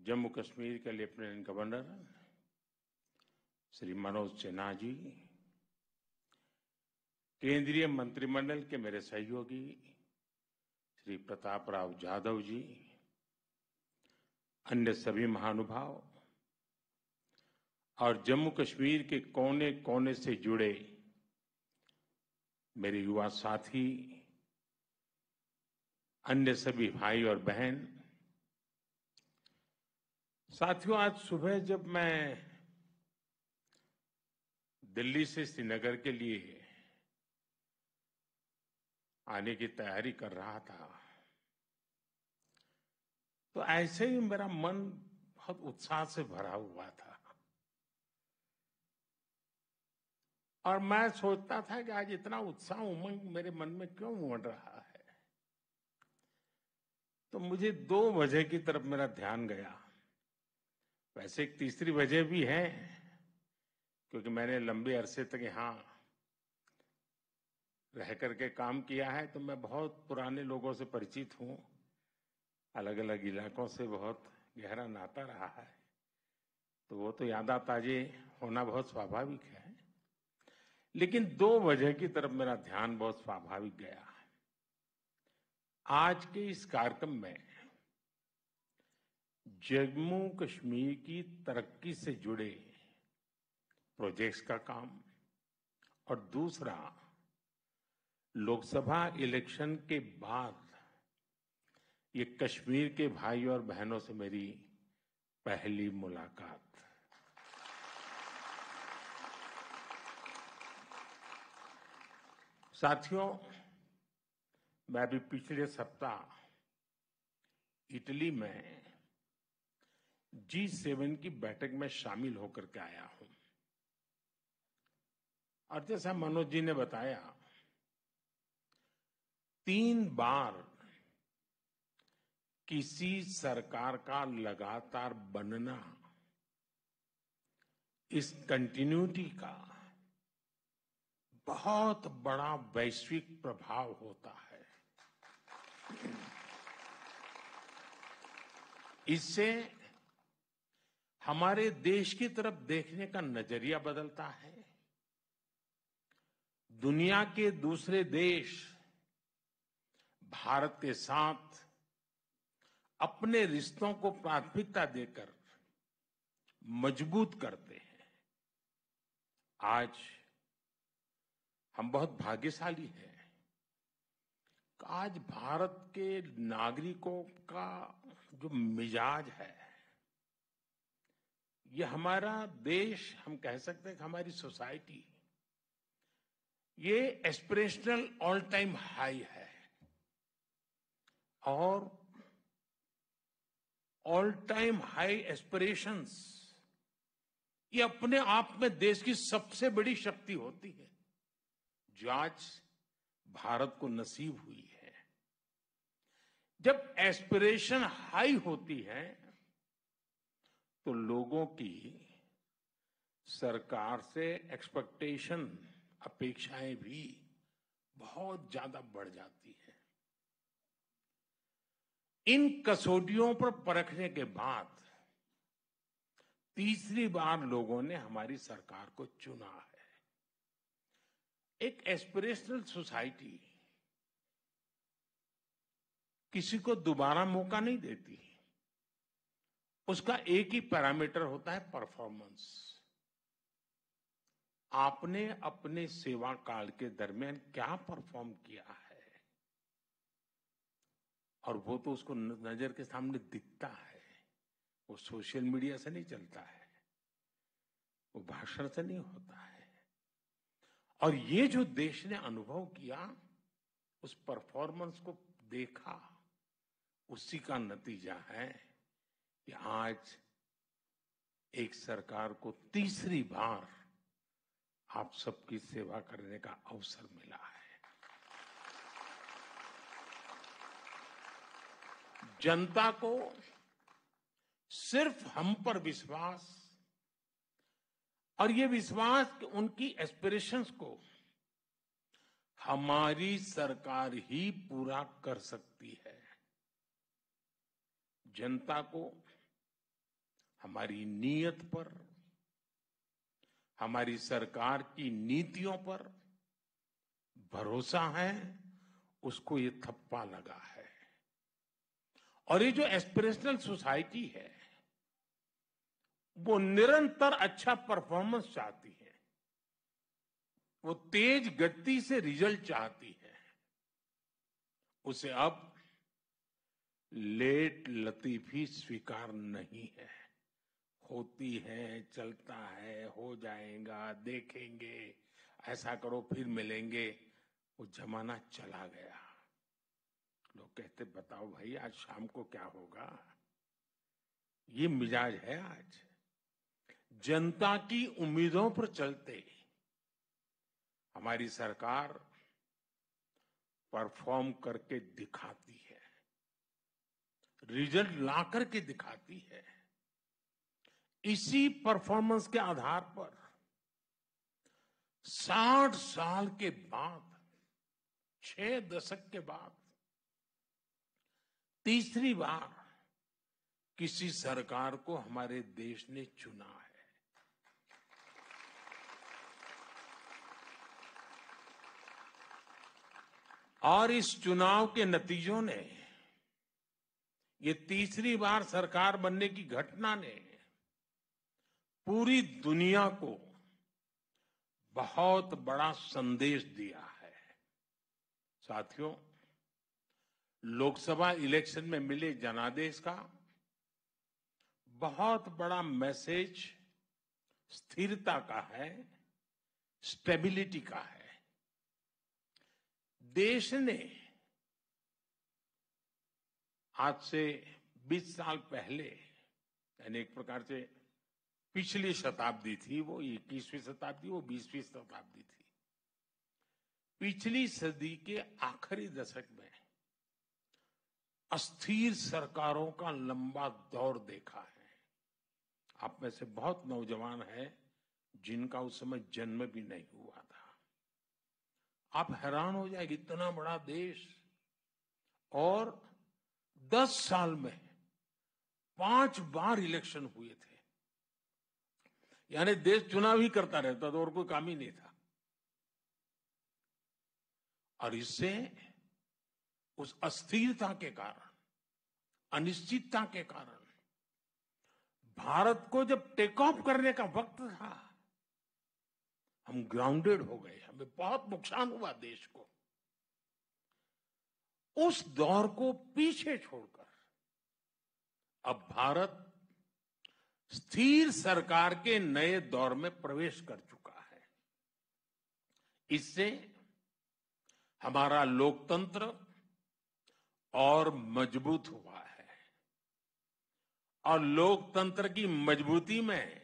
जम्मू कश्मीर के lieutenant governor Shri Manoj Sinha ji, केंद्रीय मंत्रिमंडल के मेरे सहयोगी श्री प्रताप राव जाधव जी, अन्य सभी महानुभाव और जम्मू कश्मीर के कोने कोने से जुड़े मेरे युवा साथी, अन्य सभी भाई और बहन। साथियों, आज सुबह जब मैं दिल्ली से श्रीनगर के लिए आने की तैयारी कर रहा था, तो ऐसे ही मेरा मन बहुत उत्साह से भरा हुआ था और मैं सोचता था कि आज इतना उत्साह उमंग मेरे मन में क्यों उमड़ रहा है। तो मुझे 2 वजह की तरफ मेरा ध्यान गया। वैसे एक तीसरी वजह भी है, क्योंकि मैंने लंबे अरसे तक यहाँ रह करके काम किया है, तो मैं बहुत पुराने लोगों से परिचित हूँ, अलग अलग इलाकों से बहुत गहरा नाता रहा है, तो वो तो यादें ताजे होना बहुत स्वाभाविक है। लेकिन 2 वजह की तरफ मेरा ध्यान बहुत स्वाभाविक गया। आज के इस कार्यक्रम में जम्मू कश्मीर की तरक्की से जुड़े प्रोजेक्ट्स का काम और दूसरा, लोकसभा इलेक्शन के बाद ये कश्मीर के भाई और बहनों से मेरी पहली मुलाकात। साथियों, मैं अभी पिछले सप्ताह इटली में G7 की बैठक में शामिल होकर के आया हूं और जैसा मनोज जी ने बताया, 3 बार किसी सरकार का लगातार बनना, इस कंटिन्यूटी का बहुत बड़ा वैश्विक प्रभाव होता है। इससे हमारे देश की तरफ देखने का नजरिया बदलता है। दुनिया के दूसरे देश भारत के साथ अपने रिश्तों को प्राथमिकता देकर मजबूत करते हैं। आज हम बहुत भाग्यशाली हैं। आज भारत के नागरिकों का जो मिजाज है, ये हमारा देश, हम कह सकते हैं कि हमारी सोसाइटी, ये एस्पिरेशनल ऑल टाइम हाई है और ऑल टाइम हाई एस्पिरेशंस ये अपने आप में देश की सबसे बड़ी शक्ति होती है, जो आज भारत को नसीब हुई है। जब एस्पिरेशन हाई होती है तो लोगों की सरकार से एक्सपेक्टेशन, अपेक्षाएं भी बहुत ज्यादा बढ़ जाती है। इन कसौटियों पर परखने के बाद तीसरी बार लोगों ने हमारी सरकार को चुना है। एक एस्पिरेशनल सोसाइटी किसी को दोबारा मौका नहीं देती। उसका एक ही पैरामीटर होता है, परफॉर्मेंस। आपने अपने सेवा काल के दरमियान क्या परफॉर्म किया है, और वो तो उसको नजर के सामने दिखता है। वो सोशल मीडिया से नहीं चलता है, वो भाषण से नहीं होता है। और ये जो देश ने अनुभव किया, उस परफॉर्मेंस को देखा, उसी का नतीजा है कि आज एक सरकार को तीसरी बार आप सबकी सेवा करने का अवसर मिला है। जनता को सिर्फ हम पर विश्वास, और ये विश्वास कि उनकी एस्पिरेशंस को हमारी सरकार ही पूरा कर सकती है। जनता को हमारी नीयत पर, हमारी सरकार की नीतियों पर भरोसा है, उसको ये थप्पा लगा है। और ये जो एस्पिरेशनल सोसाइटी है, वो निरंतर अच्छा परफॉर्मेंस चाहती है, वो तेज गति से रिजल्ट चाहती है। उसे अब लेट लतीफी स्वीकार नहीं है। होती है, चलता है, हो जाएगा, देखेंगे, ऐसा करो फिर मिलेंगे, वो जमाना चला गया। लोग कहते बताओ भाई आज शाम को क्या होगा। ये मिजाज है आज। जनता की उम्मीदों पर चलते हमारी सरकार परफॉर्म करके दिखाती है, रिजल्ट ला करके दिखाती है। इसी परफॉर्मेंस के आधार पर 60 साल के बाद, 6 दशक के बाद तीसरी बार किसी सरकार को हमारे देश ने चुना है। और इस चुनाव के नतीजों ने, ये तीसरी बार सरकार बनने की घटना ने पूरी दुनिया को बहुत बड़ा संदेश दिया है। साथियों, लोकसभा इलेक्शन में मिले जनादेश का बहुत बड़ा मैसेज स्थिरता का है, स्टेबिलिटी का है। देश ने आज से 20 साल पहले, यानी एक प्रकार से पिछली शताब्दी थी, वो 21वीं शताब्दी, वो 20वीं शताब्दी थी। पिछली सदी के आखिरी दशक में अस्थिर सरकारों का लंबा दौर देखा है। आप में से बहुत नौजवान हैं जिनका उस समय जन्म भी नहीं हुआ था। आप हैरान हो जाएंगे, इतना बड़ा देश और 10 साल में 5 बार इलेक्शन हुए थे। यानी देश चुनाव ही करता रहता था और कोई काम ही नहीं था। और इससे उस अस्थिरता के कारण, अनिश्चितता के कारण भारत को जब टेक ऑफ करने का वक्त था, हम ग्राउंडेड हो गए, हमें बहुत नुकसान हुआ देश को। उस दौर को पीछे छोड़कर अब भारत स्थिर सरकार के नए दौर में प्रवेश कर चुका है। इससे हमारा लोकतंत्र और मजबूत हुआ है। और लोकतंत्र की मजबूती में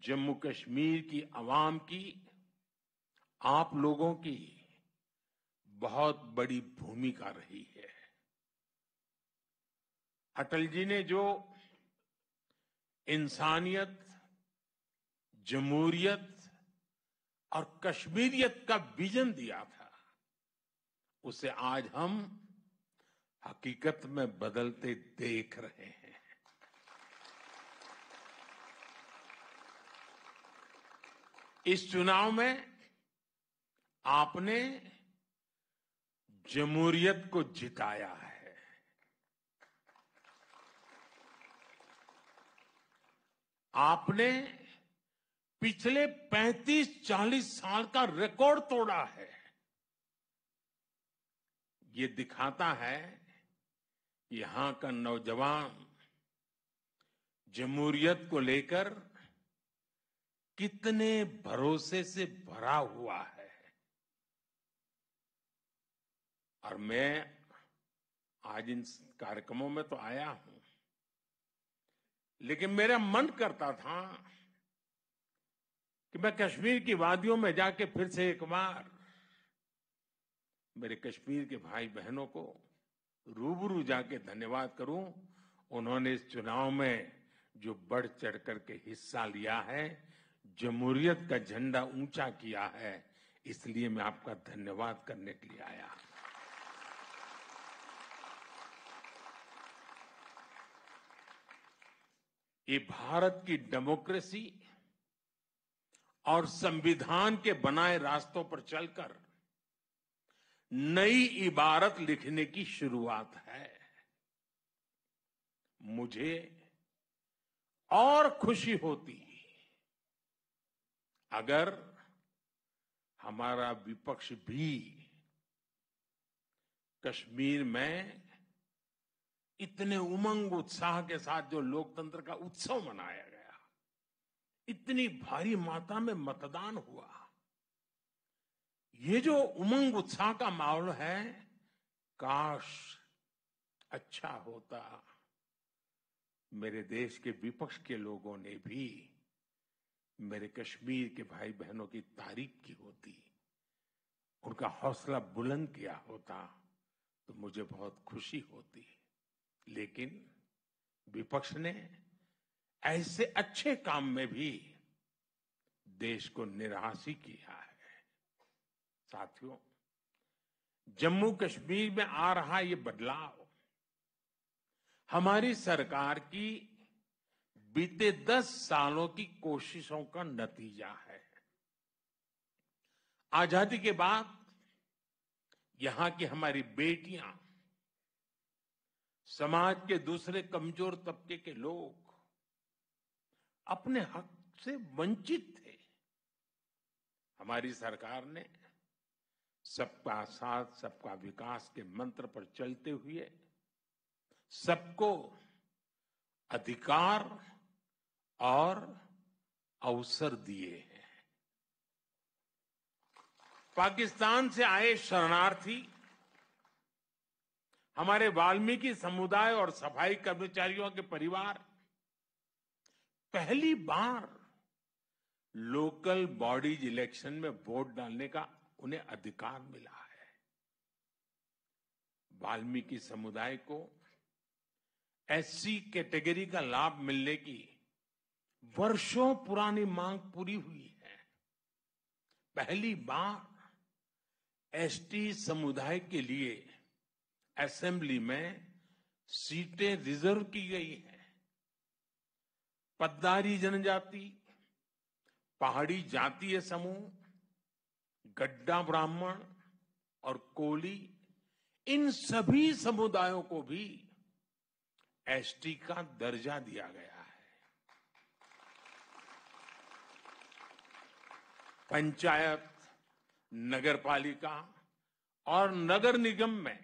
जम्मू कश्मीर की आवाम की, आप लोगों की बहुत बड़ी भूमिका रही है। अटल जी ने जो इंसानियत, जमहूरियत और कश्मीरियत का विजन दिया था, उसे आज हम हकीकत में बदलते देख रहे हैं। इस चुनाव में आपने जमहूरियत को जिताया है। आपने पिछले 35-40 साल का रिकॉर्ड तोड़ा है। ये दिखाता है यहां का नौजवान जमहूरियत को लेकर कितने भरोसे से भरा हुआ है। और मैं आज इन कार्यक्रमों में तो आया हूं, लेकिन मेरा मन करता था कि मैं कश्मीर की वादियों में जाके फिर से एक बार मेरे कश्मीर के भाई बहनों को रूबरू जाके धन्यवाद करूं। उन्होंने इस चुनाव में जो बढ़ चढ़ करके हिस्सा लिया है, जमहूरियत का झंडा ऊंचा किया है, इसलिए मैं आपका धन्यवाद करने के लिए आया। ये भारत की डेमोक्रेसी और संविधान के बनाए रास्तों पर चलकर नई इबारत लिखने की शुरुआत है। मुझे और खुशी होती अगर हमारा विपक्ष भी कश्मीर में इतने उमंग उत्साह के साथ जो लोकतंत्र का उत्सव मनाया गया, इतनी भारी मात्रा में मतदान हुआ, ये जो उमंग उत्साह का माहौल है, काश अच्छा होता मेरे देश के विपक्ष के लोगों ने भी मेरे कश्मीर के भाई बहनों की तारीफ की होती, उनका हौसला बुलंद किया होता तो मुझे बहुत खुशी होती। लेकिन विपक्ष ने ऐसे अच्छे काम में भी देश को निराश ही किया है। साथियों, जम्मू कश्मीर में आ रहा ये बदलाव हमारी सरकार की बीते 10 सालों की कोशिशों का नतीजा है। आजादी के बाद यहां की हमारी बेटियां, समाज के दूसरे कमजोर तबके के लोग अपने हक से वंचित थे। हमारी सरकार ने सबका साथ सबका विकास के मंत्र पर चलते हुए सबको अधिकार और अवसर दिए हैं। पाकिस्तान से आए शरणार्थी, हमारे वाल्मीकि समुदाय और सफाई कर्मचारियों के परिवार पहली बार लोकल बॉडीज इलेक्शन में वोट डालने का उन्हें अधिकार मिला है। वाल्मीकि समुदाय को एससी कैटेगरी का लाभ मिलने की वर्षों पुरानी मांग पूरी हुई है। पहली बार एसटी समुदाय के लिए असेंबली में सीटें रिजर्व की गई हैं। पद्दारी जनजाति, पहाड़ी जातीय समूह, गड्ढा ब्राह्मण और कोली, इन सभी समुदायों को भी एसटी का दर्जा दिया गया है। पंचायत, नगरपालिका और नगर निगम में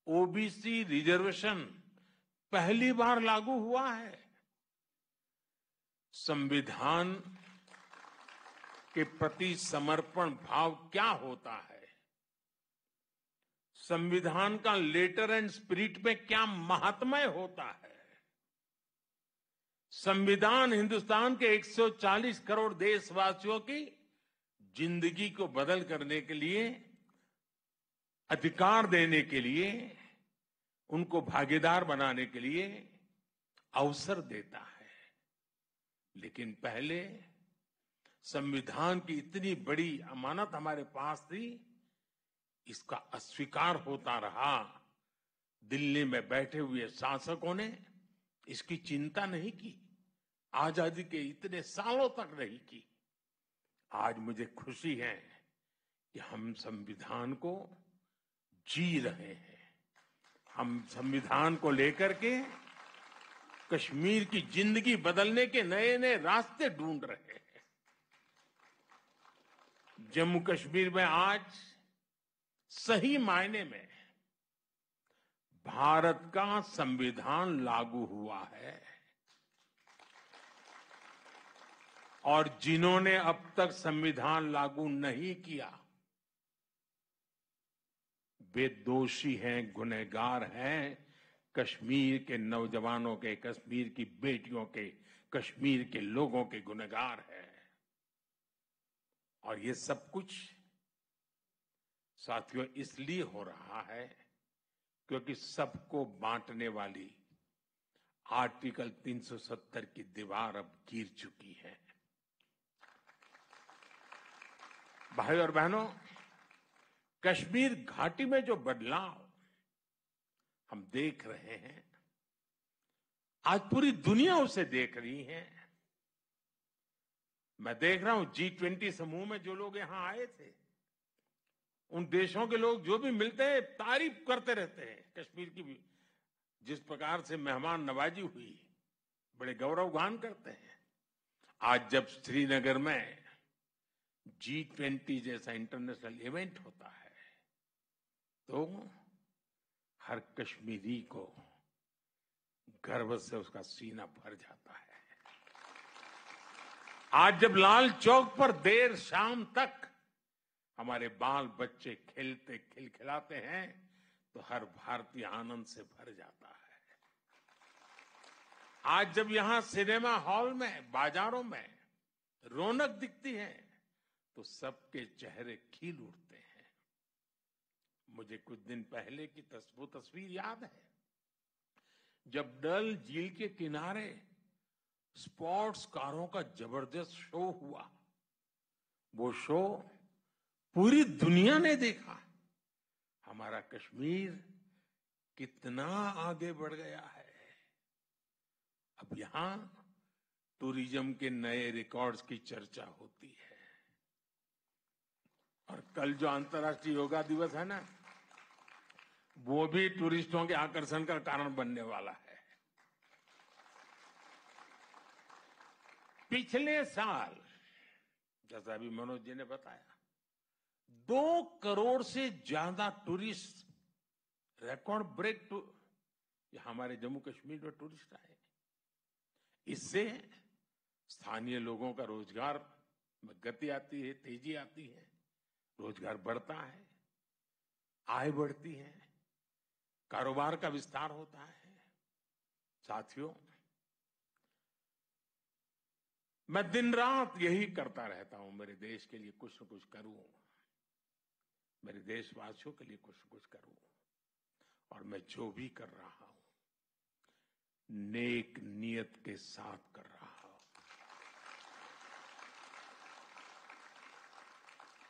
ओबीसी रिजर्वेशन पहली बार लागू हुआ है। संविधान के प्रति समर्पण भाव क्या होता है, संविधान का लेटर एंड स्पिरिट में क्या महात्म्य होता है। संविधान हिंदुस्तान के 140 करोड़ देशवासियों की जिंदगी को बदल करने के लिए, अधिकार देने के लिए, उनको भागीदार बनाने के लिए अवसर देता है। लेकिन पहले संविधान की इतनी बड़ी अमानत हमारे पास थी, इसका अस्वीकार होता रहा। दिल्ली में बैठे हुए शासकों ने इसकी चिंता नहीं की, आजादी के इतने सालों तक नहीं की। आज मुझे खुशी है कि हम संविधान को जी रहे हैं। हम संविधान को लेकर के कश्मीर की जिंदगी बदलने के नए नए रास्ते ढूंढ रहे हैं। जम्मू कश्मीर में आज सही मायने में भारत का संविधान लागू हुआ है और जिन्होंने अब तक संविधान लागू नहीं किया वे दोषी हैं, गुनहगार हैं, कश्मीर के नौजवानों के, कश्मीर की बेटियों के, कश्मीर के लोगों के गुनहगार हैं। और ये सब कुछ साथियों इसलिए हो रहा है क्योंकि सबको बांटने वाली आर्टिकल 370 की दीवार अब गिर चुकी है। भाई और बहनों, कश्मीर घाटी में जो बदलाव हम देख रहे हैं आज पूरी दुनिया उसे देख रही है। मैं देख रहा हूं G20 समूह में जो लोग यहां आए थे, उन देशों के लोग जो भी मिलते हैं तारीफ करते रहते हैं कश्मीर की भी। जिस प्रकार से मेहमान नवाजी हुई, बड़े गौरवगान करते हैं। आज जब श्रीनगर में G20 जैसा इंटरनेशनल इवेंट होता है तो हर कश्मीरी को गर्व से उसका सीना भर जाता है। आज जब लाल चौक पर देर शाम तक हमारे बाल बच्चे खेलते खिलखिलाते हैं तो हर भारतीय आनंद से भर जाता है। आज जब यहां सिनेमा हॉल में, बाजारों में रौनक दिखती है तो सबके चेहरे खिल उठते हैं। मुझे कुछ दिन पहले की वो तस्वीर याद है जब डल झील के किनारे स्पोर्ट्स कारों का जबरदस्त शो हुआ। वो शो पूरी दुनिया ने देखा। हमारा कश्मीर कितना आगे बढ़ गया है। अब यहां टूरिज्म के नए रिकॉर्ड्स की चर्चा होती है। और कल जो अंतर्राष्ट्रीय योगा दिवस है ना, वो भी टूरिस्टों के आकर्षण का कारण बनने वाला है। पिछले साल, जैसा अभी मनोज जी ने बताया, 2 करोड़ से ज्यादा टूरिस्ट, रिकॉर्ड ब्रेक हमारे जम्मू कश्मीर में टूरिस्ट आए। इससे स्थानीय लोगों का रोजगार में गति आती है, तेजी आती है, रोजगार बढ़ता है, आय बढ़ती है, कारोबार का विस्तार होता है। साथियों, मैं दिन रात यही करता रहता हूं, मेरे देश के लिए कुछ न कुछ करूं, मेरे देशवासियों के लिए कुछ न कुछ करूं। और मैं जो भी कर रहा हूं नेक नियत के साथ कर रहा हूं।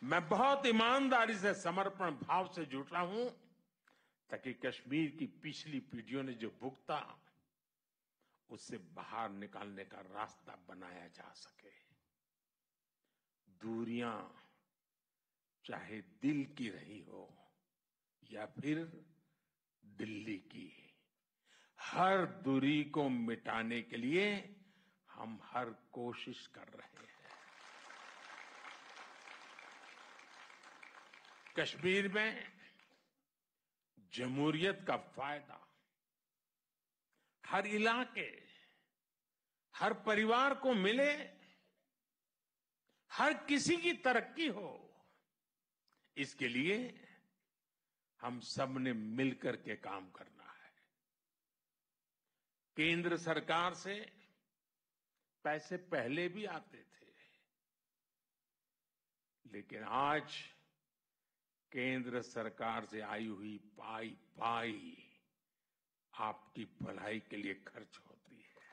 मैं बहुत ईमानदारी से, समर्पण भाव से जुटा हूं ताकि कश्मीर की पिछली पीढ़ियों ने जो भुगता उससे बाहर निकालने का रास्ता बनाया जा सके। दूरियां चाहे दिल की रही हो या फिर दिल्ली की, हर दूरी को मिटाने के लिए हम हर कोशिश कर रहे हैं। कश्मीर में जमहूरियत का फायदा हर इलाके, हर परिवार को मिले, हर किसी की तरक्की हो, इसके लिए हम सब ने मिलकर के काम करना है। केंद्र सरकार से पैसे पहले भी आते थे, लेकिन आज केंद्र सरकार से आई हुई पाई आपकी भलाई के लिए खर्च होती है।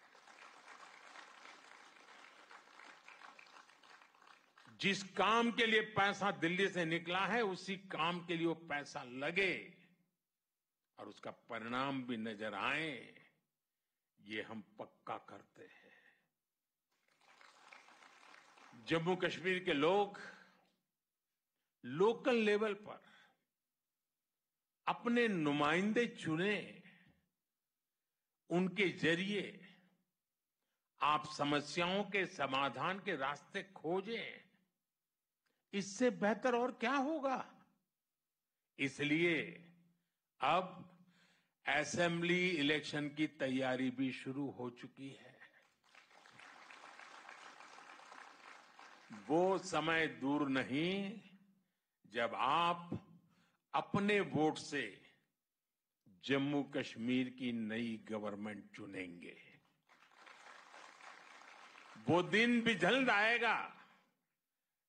जिस काम के लिए पैसा दिल्ली से निकला है, उसी काम के लिए वो पैसा लगे और उसका परिणाम भी नजर आए, ये हम पक्का करते हैं। जम्मू कश्मीर के लोग लोकल लेवल पर अपने नुमाइंदे चुने, उनके जरिए आप समस्याओं के समाधान के रास्ते खोजें। इससे बेहतर और क्या होगा। इसलिए अब असेंबली इलेक्शन की तैयारी भी शुरू हो चुकी है। वो समय दूर नहीं जब आप अपने वोट से जम्मू कश्मीर की नई गवर्नमेंट चुनेंगे। वो दिन भी जल्द आएगा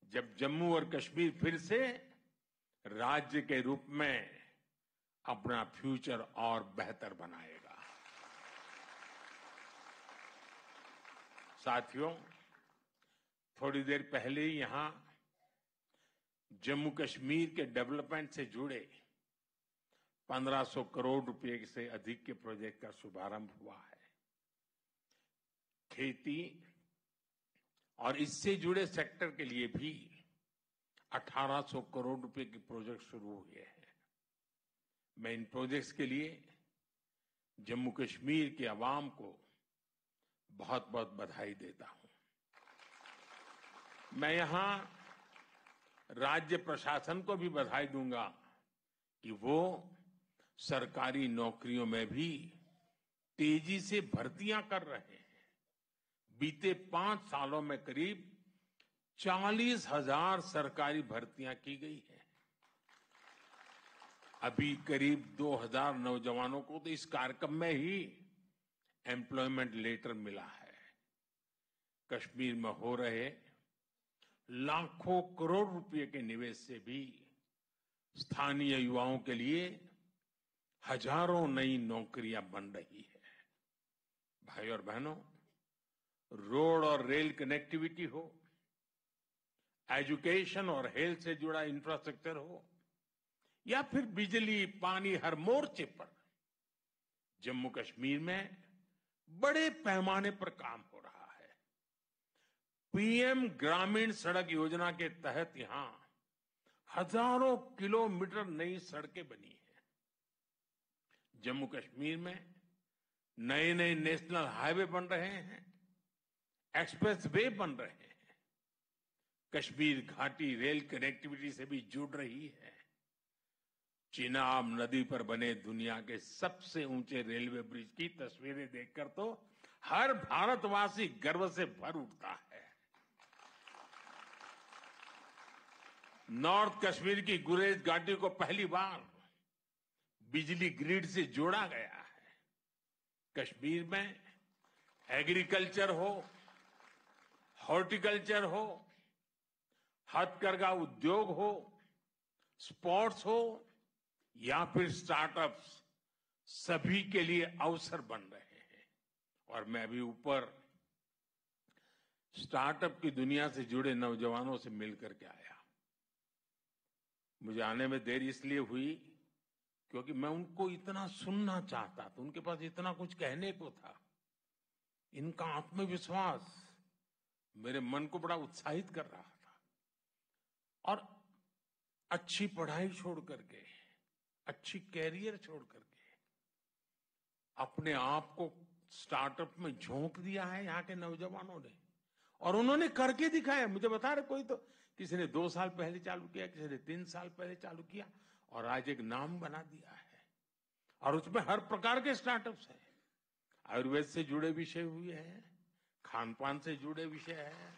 जब जम्मू और कश्मीर फिर से राज्य के रूप में अपना फ्यूचर और बेहतर बनाएगा। साथियों, थोड़ी देर पहले ही यहां जम्मू कश्मीर के डेवलपमेंट से जुड़े 1500 करोड़ रुपए से अधिक के प्रोजेक्ट का शुभारंभ हुआ है। खेती और इससे जुड़े सेक्टर के लिए भी 1800 करोड़ रुपए के प्रोजेक्ट शुरू हुए हैं। मैं इन प्रोजेक्ट्स के लिए जम्मू कश्मीर के अवाम को बहुत बहुत बधाई देता हूं। मैं यहां राज्य प्रशासन को भी बधाई दूंगा कि वो सरकारी नौकरियों में भी तेजी से भर्तियां कर रहे हैं। बीते 5 सालों में करीब 40,000 सरकारी भर्तियां की गई है। अभी करीब 2,000 नौजवानों को तो इस कार्यक्रम में ही एम्प्लॉयमेंट लेटर मिला है। कश्मीर में हो रहे लाखों करोड़ रुपए के निवेश से भी स्थानीय युवाओं के लिए हजारों नई नौकरियां बन रही है। भाई और बहनों, रोड और रेल कनेक्टिविटी हो, एजुकेशन और हेल्थ से जुड़ा इंफ्रास्ट्रक्चर हो, या फिर बिजली पानी, हर मोर्चे पर जम्मू कश्मीर में बड़े पैमाने पर काम हो रहा है। पीएम ग्रामीण सड़क योजना के तहत यहां हजारों किलोमीटर नई सड़कें बनी हैं। जम्मू कश्मीर में नए नए नेशनल हाईवे बन रहे हैं, एक्सप्रेस वे बन रहे हैं, कश्मीर घाटी रेल कनेक्टिविटी से भी जुड़ रही है। चिनाब नदी पर बने दुनिया के सबसे ऊंचे रेलवे ब्रिज की तस्वीरें देखकर तो हर भारतवासी गर्व से भर उठता है। नॉर्थ कश्मीर की गुरेज घाटी को पहली बार बिजली ग्रिड से जोड़ा गया है। कश्मीर में एग्रीकल्चर हो, हॉर्टिकल्चर हो, हथकरघा उद्योग हो, स्पोर्ट्स हो या फिर स्टार्टअप्स, सभी के लिए अवसर बन रहे हैं। और मैं अभी ऊपर स्टार्टअप की दुनिया से जुड़े नौजवानों से मिलकर के आया। मुझे आने में देर इसलिए हुई क्योंकि मैं उनको इतना सुनना चाहता था, उनके पास इतना कुछ कहने को था। इनका आत्मविश्वास मेरे मन को बड़ा उत्साहित कर रहा था। और अच्छी पढ़ाई छोड़ करके, अच्छी कैरियर छोड़ करके अपने आप को स्टार्टअप में झोंक दिया है यहाँ के नौजवानों ने, और उन्होंने करके दिखाया। मुझे बता रहे कोई तो किसी ने 2 साल पहले चालू किया, किसी ने 3 साल पहले चालू किया, और आज एक नाम बना दिया है। और उसमें हर प्रकार के स्टार्टअप्स हैं। आयुर्वेद से जुड़े विषय हुए हैं, खान पान से जुड़े विषय है,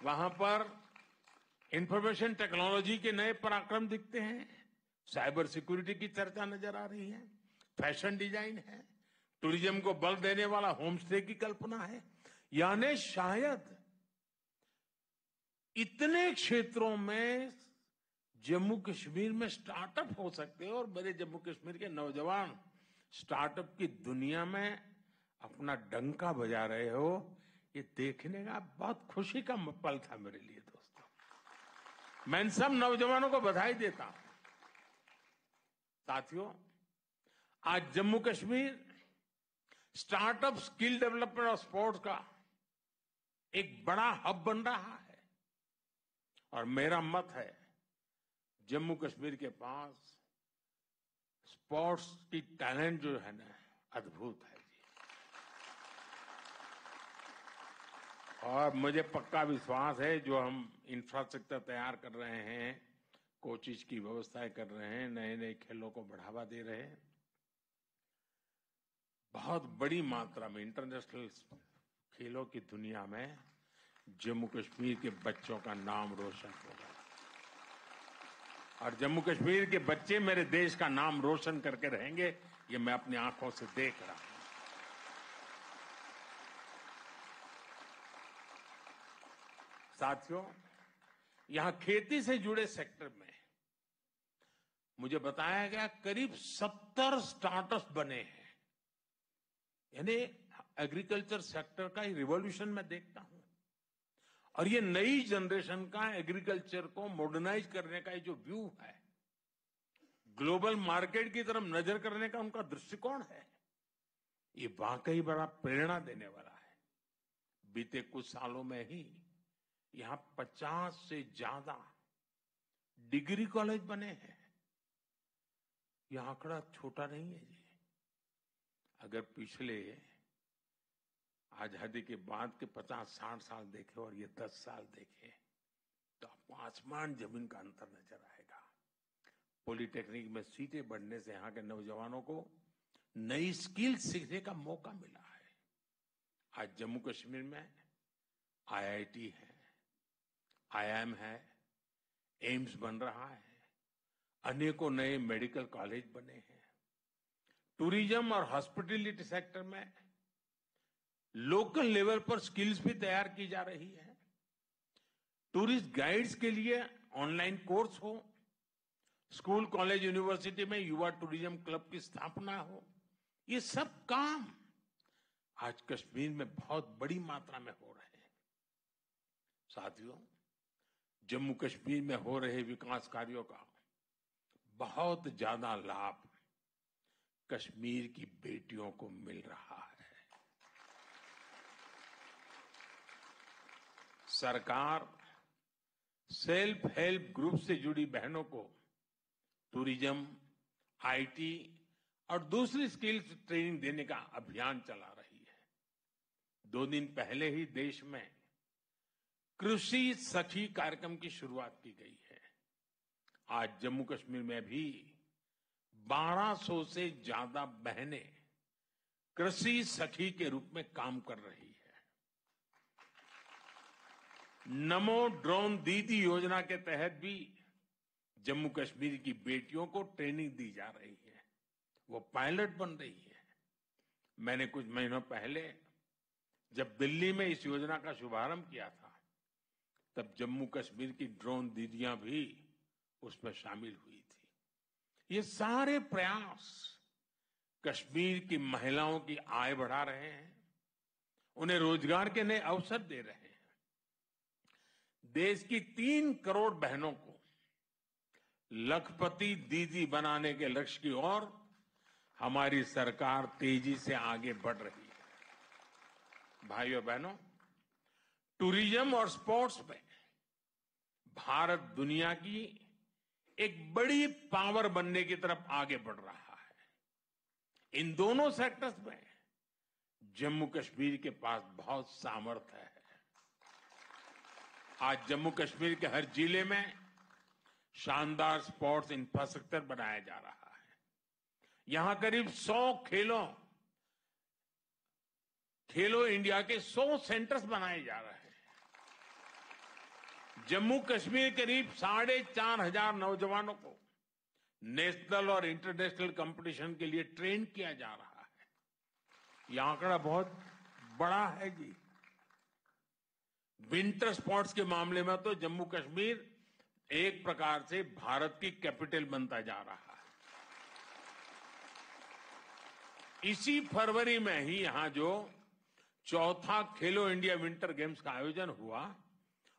वहां पर इंफॉर्मेशन टेक्नोलॉजी के नए पराक्रम दिखते हैं, साइबर सिक्योरिटी की चर्चा नजर आ रही है, फैशन डिजाइन है, टूरिज्म को बल देने वाला होम स्टे की कल्पना है। यानी शायद इतने क्षेत्रों में जम्मू कश्मीर में स्टार्टअप हो सकते हैं, और मेरे जम्मू कश्मीर के नौजवान स्टार्टअप की दुनिया में अपना डंका बजा रहे हो, ये देखने का बहुत खुशी का पल था मेरे लिए। दोस्तों, मैं इन सब नौजवानों को बधाई देता हूं। साथियों, आज Jammu Kashmir startup, skill development और स्पोर्ट्स का एक बड़ा हब बन रहा है। और मेरा मत है, जम्मू कश्मीर के पास स्पोर्ट्स की टैलेंट जो है ना, अद्भुत है जी। और मुझे पक्का विश्वास है, जो हम इंफ्रास्ट्रक्चर तैयार कर रहे हैं, कोचिज की व्यवस्थाएं कर रहे हैं, नए नए खेलों को बढ़ावा दे रहे हैं, बहुत बड़ी मात्रा में इंटरनेशनल खेलों की दुनिया में जम्मू कश्मीर के बच्चों का नाम रोशन होगा। और जम्मू कश्मीर के बच्चे मेरे देश का नाम रोशन करके रहेंगे, ये मैं अपनी आंखों से देख रहा हूं। साथियों, यहां खेती से जुड़े सेक्टर में मुझे बताया गया करीब 70 स्टार्टअप्स बने हैं। यानी एग्रीकल्चर सेक्टर का रिवॉल्यूशन मैं देखता हूं। और ये नई जनरेशन का एग्रीकल्चर को मॉडर्नाइज करने का जो व्यू है, ग्लोबल मार्केट की तरफ नजर करने का उनका दृष्टिकोण है, ये वाकई बड़ा प्रेरणा देने वाला है। बीते कुछ सालों में ही यहां 50 से ज्यादा डिग्री कॉलेज बने हैं। यह आंकड़ा छोटा नहीं है जी। अगर पिछले आजादी के बाद के 50-60 साल देखे और ये 10 साल देखे तो आपको आसमान जमीन का अंतर नजर आएगा। पॉलिटेक्निक में सीटें बढ़ने से यहाँ के नौजवानों को नई स्किल सीखने का मौका मिला है। आज जम्मू कश्मीर में आईआईटी है, आईआईएम है, एम्स बन रहा है, अनेकों नए मेडिकल कॉलेज बने हैं। टूरिज्म और हॉस्पिटैलिटी सेक्टर में लोकल लेवल पर स्किल्स भी तैयार की जा रही है। टूरिस्ट गाइड्स के लिए ऑनलाइन कोर्स हो, स्कूल कॉलेज यूनिवर्सिटी में युवा टूरिज्म क्लब की स्थापना हो, ये सब काम आज कश्मीर में बहुत बड़ी मात्रा में हो रहे हैं। साथियों, जम्मू कश्मीर में हो रहे विकास कार्यों का बहुत ज्यादा लाभ कश्मीर की बेटियों को मिल रहा है। सरकार सेल्फ हेल्प ग्रुप से जुड़ी बहनों को टूरिज्म, आईटी और दूसरी स्किल्स ट्रेनिंग देने का अभियान चला रही है। 2 दिन पहले ही देश में कृषि सखी कार्यक्रम की शुरुआत की गई है। आज जम्मू कश्मीर में भी 1200 से ज्यादा बहनें कृषि सखी के रूप में काम कर रही है। नमो ड्रोन दीदी योजना के तहत भी जम्मू कश्मीर की बेटियों को ट्रेनिंग दी जा रही है, वो पायलट बन रही है। मैंने कुछ महीनों पहले जब दिल्ली में इस योजना का शुभारंभ किया था, तब जम्मू कश्मीर की ड्रोन दीदियां भी उसमें शामिल हुई थी। ये सारे प्रयास कश्मीर की महिलाओं की आय बढ़ा रहे हैं, उन्हें रोजगार के नए अवसर दे रहे हैं। देश की 3 करोड़ बहनों को लखपति दीदी बनाने के लक्ष्य की ओर हमारी सरकार तेजी से आगे बढ़ रही है। भाइयों बहनों, टूरिज्म और स्पोर्ट्स में भारत दुनिया की एक बड़ी पावर बनने की तरफ आगे बढ़ रहा है। इन दोनों सेक्टर्स में जम्मू कश्मीर के पास बहुत सामर्थ्य है। आज जम्मू कश्मीर के हर जिले में शानदार स्पोर्ट्स इंफ्रास्ट्रक्चर बनाया जा रहा है। यहां करीब 100 खेलो इंडिया के 100 सेंटर्स बनाए जा रहे हैं। जम्मू कश्मीर करीब 4,500 नौजवानों को नेशनल और इंटरनेशनल कंपटीशन के लिए ट्रेन किया जा रहा है। यह आंकड़ा बहुत बड़ा है जी। विंटर स्पोर्ट्स के मामले में तो जम्मू कश्मीर एक प्रकार से भारत की कैपिटल बनता जा रहा है। इसी फरवरी में ही यहां जो 4था खेलो इंडिया विंटर गेम्स का आयोजन हुआ,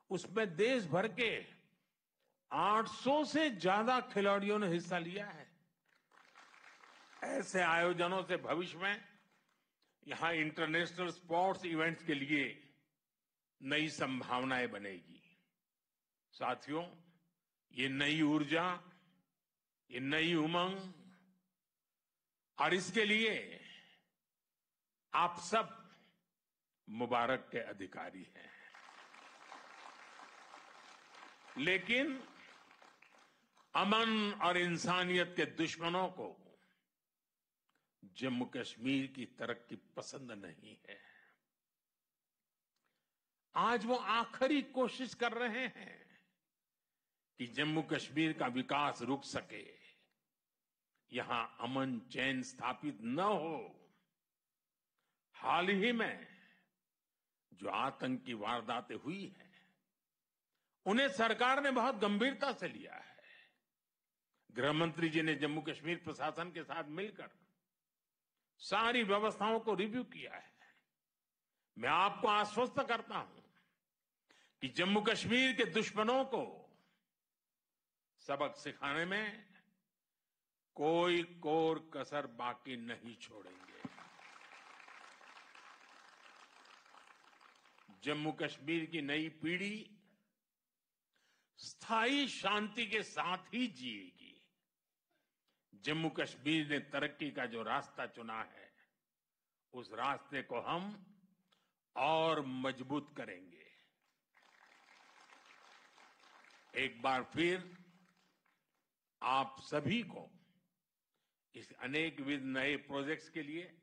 उसमें देश भर के 800 से ज्यादा खिलाड़ियों ने हिस्सा लिया है। ऐसे आयोजनों से भविष्य में यहां इंटरनेशनल स्पोर्ट्स इवेंट्स के लिए नई संभावनाएं बनेगी। साथियों, ये नई ऊर्जा, ये नई उमंग और इसके लिए आप सब मुबारक के अधिकारी हैं। लेकिन अमन और इंसानियत के दुश्मनों को जम्मू कश्मीर की तरक्की पसंद नहीं है। आज वो आखिरी कोशिश कर रहे हैं कि जम्मू कश्मीर का विकास रुक सके, यहां अमन चैन स्थापित न हो। हाल ही में जो आतंकी वारदातें हुई हैं, उन्हें सरकार ने बहुत गंभीरता से लिया है। गृह मंत्री जी ने जम्मू कश्मीर प्रशासन के साथ मिलकर सारी व्यवस्थाओं को रिव्यू किया है। मैं आपको आश्वस्त करता हूं कि जम्मू कश्मीर के दुश्मनों को सबक सिखाने में कोई कोर कसर बाकी नहीं छोड़ेंगे। जम्मू कश्मीर की नई पीढ़ी स्थायी शांति के साथ ही जिएगी। जम्मू कश्मीर ने तरक्की का जो रास्ता चुना है, उस रास्ते को हम और मजबूत करेंगे। एक बार फिर आप सभी को इस अनेकविध नए प्रोजेक्ट्स के लिए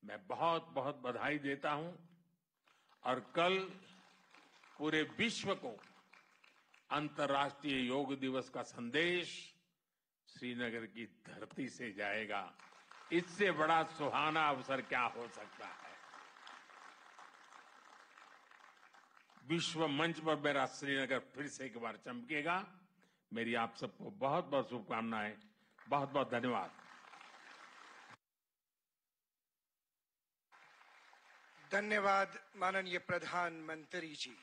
मैं बहुत बहुत बधाई देता हूं और कल पूरे विश्व को अंतर्राष्ट्रीय योग दिवस का संदेश श्रीनगर की धरती से जाएगा। इससे बड़ा सुहाना अवसर क्या हो सकता है। विश्व मंच पर मेरा श्रीनगर फिर से एक बार चमकेगा। मेरी आप सबको बहुत बहुत शुभकामनाएं। बहुत बहुत धन्यवाद। धन्यवाद माननीय प्रधानमंत्री जी।